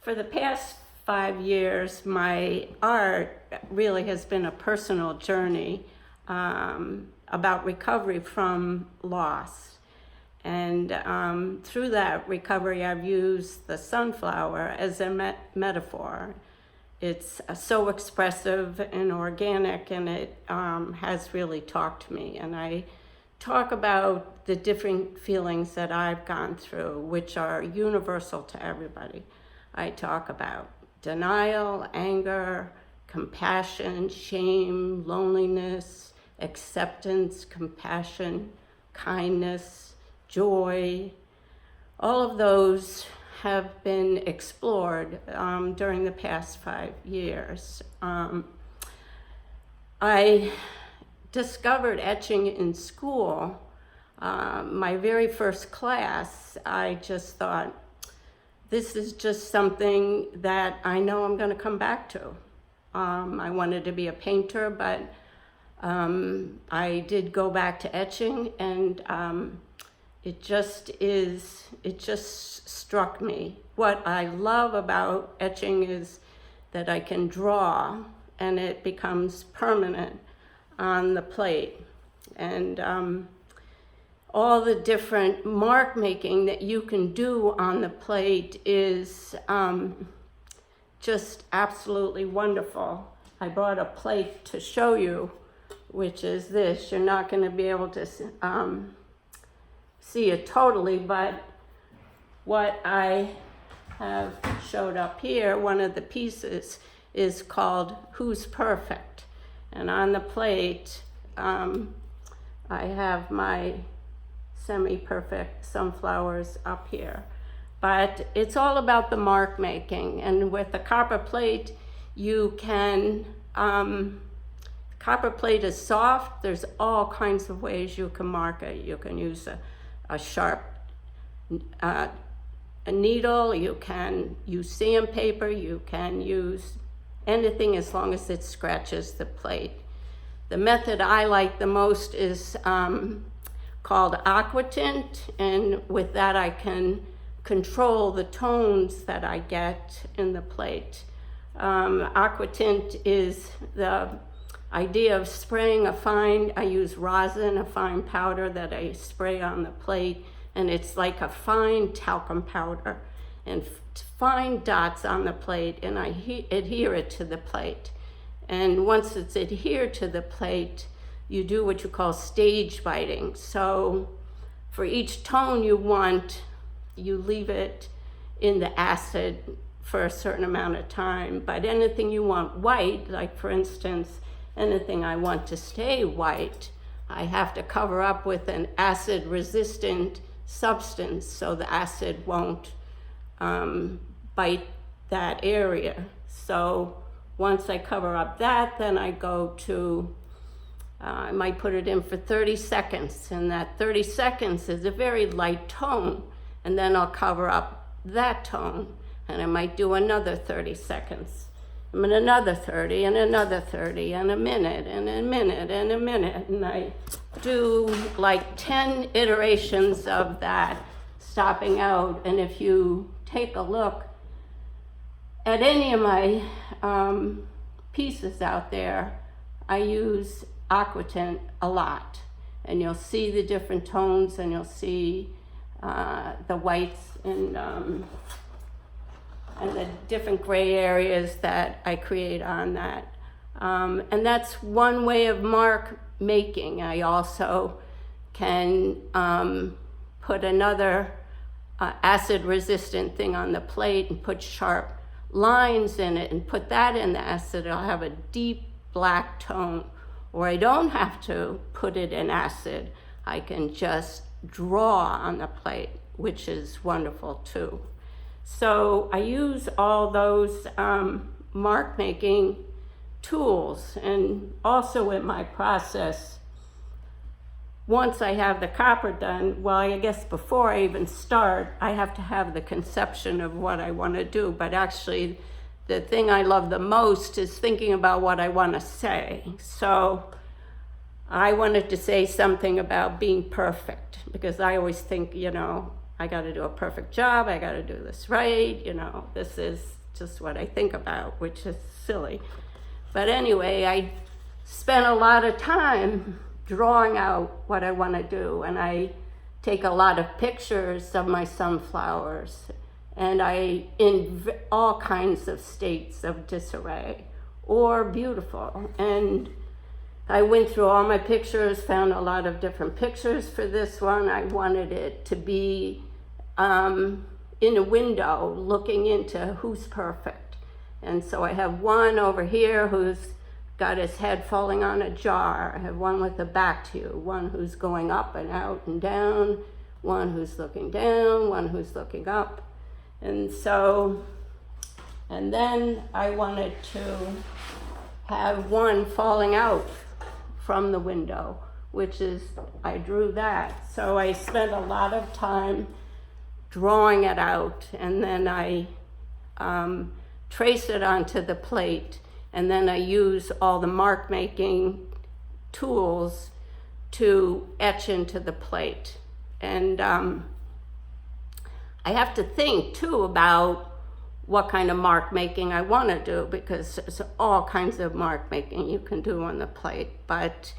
For the past 5 years, my art really has been a personal journey about recovery from loss. And through that recovery, I've used the sunflower as a metaphor. It's so expressive and organic, and it has really talked to me. And I talk about the different feelings that I've gone through, which are universal to everybody. I talk about denial, anger, compassion, shame, loneliness, acceptance, compassion, kindness, joy. All of those have been explored during the past 5 years. I discovered etching in school. My very first class, I just thought, this is just something that I know I'm going to come back to. I wanted to be a painter, but I did go back to etching, and it just struck me. What I love about etching is that I can draw and it becomes permanent on the plate. And all the different mark making that you can do on the plate is just absolutely wonderful. I brought a plate to show you, which is this. You're not going to be able to see it totally, but what I have showed up here, one of the pieces is called Who's Perfect? And on the plate, I have my semi-perfect sunflowers up here. But it's all about the mark making. And with the copper plate, you can, copper plate is soft. There's all kinds of ways you can mark it. You can use a sharp a needle, you can use sandpaper, you can use anything as long as it scratches the plate. The method I like the most is called aquatint, and with that I can control the tones that I get in the plate. Aquatint is the idea of spraying I use rosin, a fine powder that I spray on the plate, and it's like a fine talcum powder and fine dots on the plate, and I adhere it to the plate. And once it's adhered to the plate, you do what you call stage biting. So for each tone you want, you leave it in the acid for a certain amount of time. But anything you want white, like for instance, anything I want to stay white, I have to cover up with an acid resistant substance so the acid won't bite that area. So once I cover up that, then I go to, I might put it in for 30 seconds, and that 30 seconds is a very light tone, and then I'll cover up that tone, and I might do another 30 seconds, and another 30, and another 30, and a minute, and a minute, and a minute, and I do like 10 iterations of that, stopping out. And if you take a look at any of my pieces out there, I use aquatint a lot, and you'll see the different tones, and you'll see the whites and the different gray areas that I create on that. And that's one way of mark making. I also can put another acid resistant thing on the plate and put sharp lines in it and put that in the acid. I'll have a deep black tone. Or I don't have to put it in acid. I can just draw on the plate, which is wonderful too. So I use all those mark making tools, and also in my process, once I have the copper done, well, I guess before I even start, I have to have the conception of what I want to do. But actually, the thing I love the most is thinking about what I want to say. So I wanted to say something about being perfect, because I always think, I got to do a perfect job. I got to do this right. This is just what I think about, which is silly. But anyway, I spent a lot of time drawing out what I want to do, and I take a lot of pictures of my sunflowers, and in all kinds of states of disarray or beautiful. And I went through all my pictures, found a lot of different pictures for this one. I wanted it to be in a window looking into who's perfect. And so I have one over here who's got his head falling on a jar. I have one with a back to you, one who's going up and out and down, one who's looking down, one who's looking up. And then I wanted to have one falling out from the window, which is, I drew that. So I spent a lot of time drawing it out, and then I trace it onto the plate, and then I use all the mark making tools to etch into the plate. And I have to think too about what kind of mark making I want to do, because there's all kinds of mark making you can do on the plate. But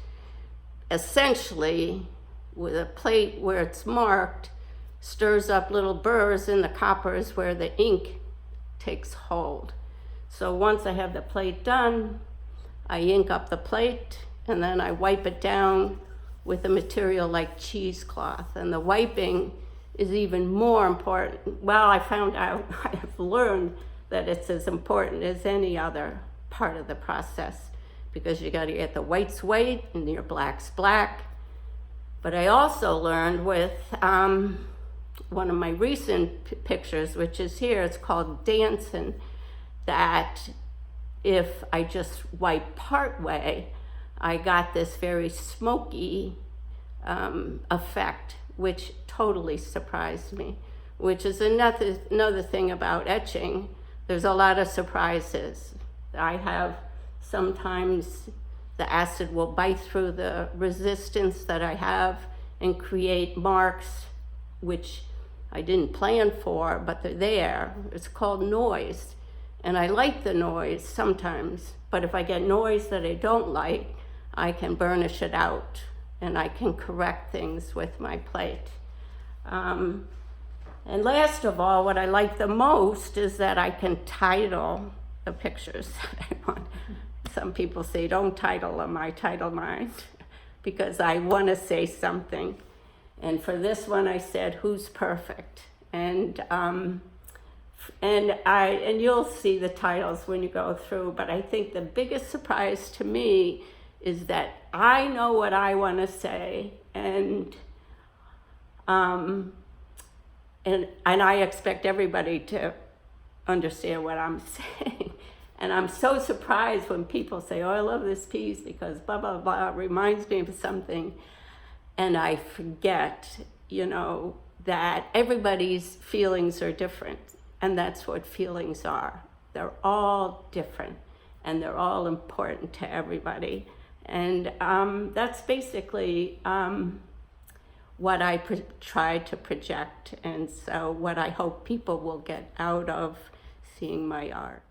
essentially, with a plate where it's marked, stirs up little burrs in the copper is where the ink takes hold. So once I have the plate done, I ink up the plate, and then I wipe it down with a material like cheesecloth. And the wiping is even more important. Well, I have learned that it's as important as any other part of the process, because you got to get the whites white and your blacks black. But I also learned with one of my recent pictures, which is here, it's called Dancing, that if I just wipe part way, I got this very smoky effect, which totally surprised me, which is another thing about etching. There's a lot of surprises. I have sometimes the acid will bite through the resistance that I have and create marks which I didn't plan for, but they're there. It's called noise. And I like the noise sometimes, but if I get noise that I don't like, I can burnish it out and I can correct things with my plate. And last of all, what I like the most is that I can title the pictures that I want. Some people say, don't title them, I title mine, because I want to say something. And for this one, I said, who's perfect? And you'll see the titles when you go through, but I think the biggest surprise to me is that I know what I want to say, and I expect everybody to understand what I'm saying. And I'm so surprised when people say, oh, I love this piece because blah, blah, blah, it reminds me of something. And I forget, that everybody's feelings are different. And that's what feelings are. They're all different, and they're all important to everybody. And that's basically what I try to project, and so what I hope people will get out of seeing my art.